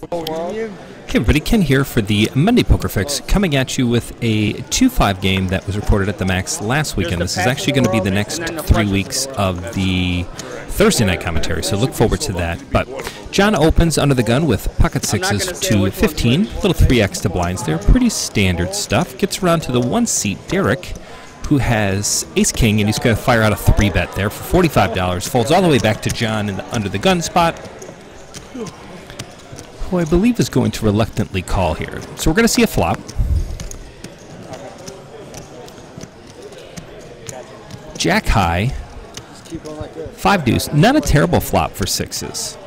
Hey everybody, Ken here for the Monday Poker Fix, coming at you with a 2-5 game that was recorded at the Max last weekend. This is actually going to be the next 3 weeks of the Thursday night commentary, so look forward to that. But John opens under the gun with pocket sixes to 15, little 3x to blinds there, pretty standard stuff. Gets around to the one seat, Derek, who has ace-king, and he's going to fire out a 3-bet there for $45. Folds all the way back to John in the under the gun spot, who I believe is going to reluctantly call here. So we're going to see a flop. Jack high, 5 deuce. Not a terrible flop for sixes.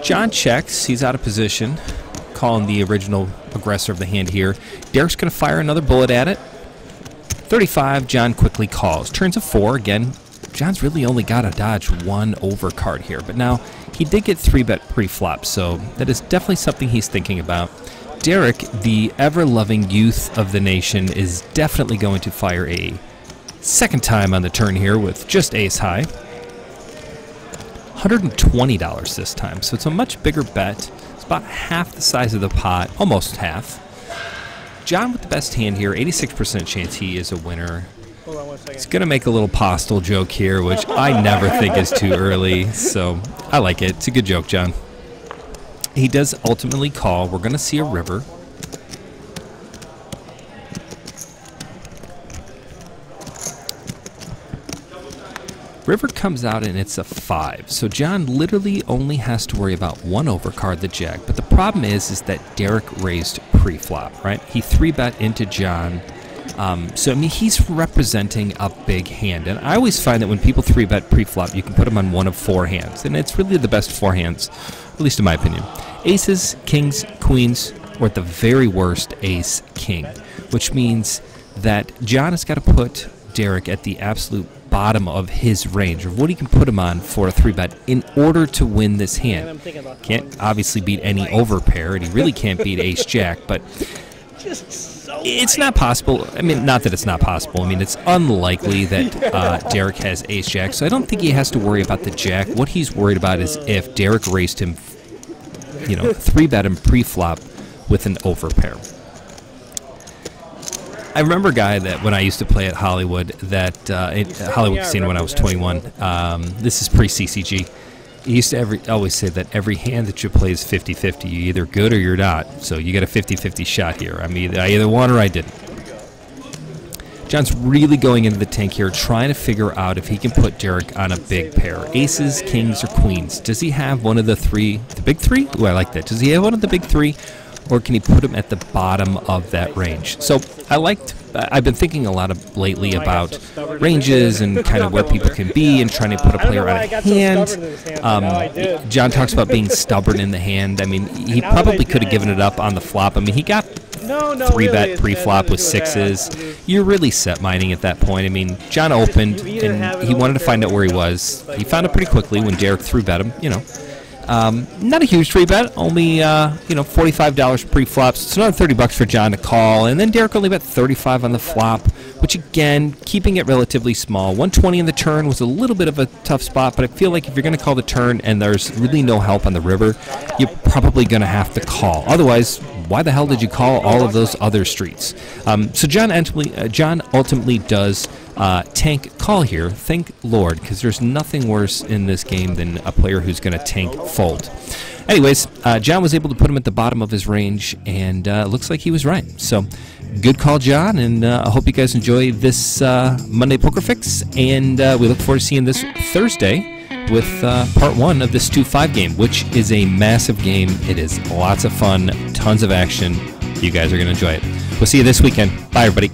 John checks. He's out of position, calling the original aggressor of the hand here. Derek's going to fire another bullet at it. 35, John quickly calls. Turns a 4. Again, John's really only got to dodge one overcard here, but now he did get 3-bet pre-flop, so that is definitely something he's thinking about. Derek, the ever-loving youth of the nation, is definitely going to fire a second time on the turn here with just ace high. $120 this time, so it's a much bigger bet. It's about half the size of the pot, almost half. John with the best hand here, 86% chance he is a winner. He's going to make a little postal joke here, which I never think is too early, so I like it. It's a good joke, John. He does ultimately call. We're going to see a river. River comes out and it's a 5, so John literally only has to worry about one overcard, the jack. But the problem is that Derek raised pre-flop, right? He 3-bet into John. So, I mean, he's representing a big hand. And I always find that when people 3-bet pre-flop, you can put them on one of 4 hands. And it's really the best 4 hands, at least in my opinion. Aces, kings, queens, or at the very worst, ace-king. Which means that John has got to put Derek at the absolute bottom of his range, of what he can put him on for a 3-bet in order to win this hand. Can't obviously beat any overpair, and he really can't beat ace-jack, but it's not possible. I mean, not that it's not possible. I mean, it's unlikely that Derek has ace-jack, so I don't think he has to worry about the jack. What he's worried about is if Derek raised him, 3-bet him pre-flop with an overpair. I remember a guy that when I used to play at Hollywood, Hollywood Casino when I was 21, this is pre-CCG, he used to always say that every hand that you play is 50-50. You're either good or you're not. So you get a 50-50 shot here. I mean, I either won or I didn't. John's really going into the tank here, trying to figure out if he can put Derek on a big pair. Aces, kings, or queens. Does he have one of the 3, the big 3? Ooh, I like that. Does he have one of the big 3? Or can he put him at the bottom of that range? So I've been thinking a lot lately about ranges and kind of where people can be and trying to put a player on a hand. John talks about being stubborn in the hand. I mean, he probably could have given it up on the flop. I mean, he got 3-bet pre-flop with sixes. You're really set mining at that point. I mean, John opened and he wanted to find out where he was. He found it pretty quickly when Derek 3-bet him, not a huge 3-bet, only $45 pre-flops. It's another $30 for John to call, and then Derek only bet 35 on the flop, which again, keeping it relatively small. 120 in the turn was a little bit of a tough spot, but I feel like if you're going to call the turn and there's really no help on the river, you're probably going to have to call. Otherwise, why the hell did you call all of those other streets? So John ultimately does tank call here. Thank Lord, because there's nothing worse in this game than a player who's going to tank fold. Anyways, John was able to put him at the bottom of his range, and looks like he was right. So good call, John, and I hope you guys enjoy this Monday Poker Fix, and we look forward to seeing this Thursday with part 1 of this 2-5 game, which is a massive game. It is lots of fun, tons of action. You guys are going to enjoy it. We'll see you this weekend. Bye, everybody.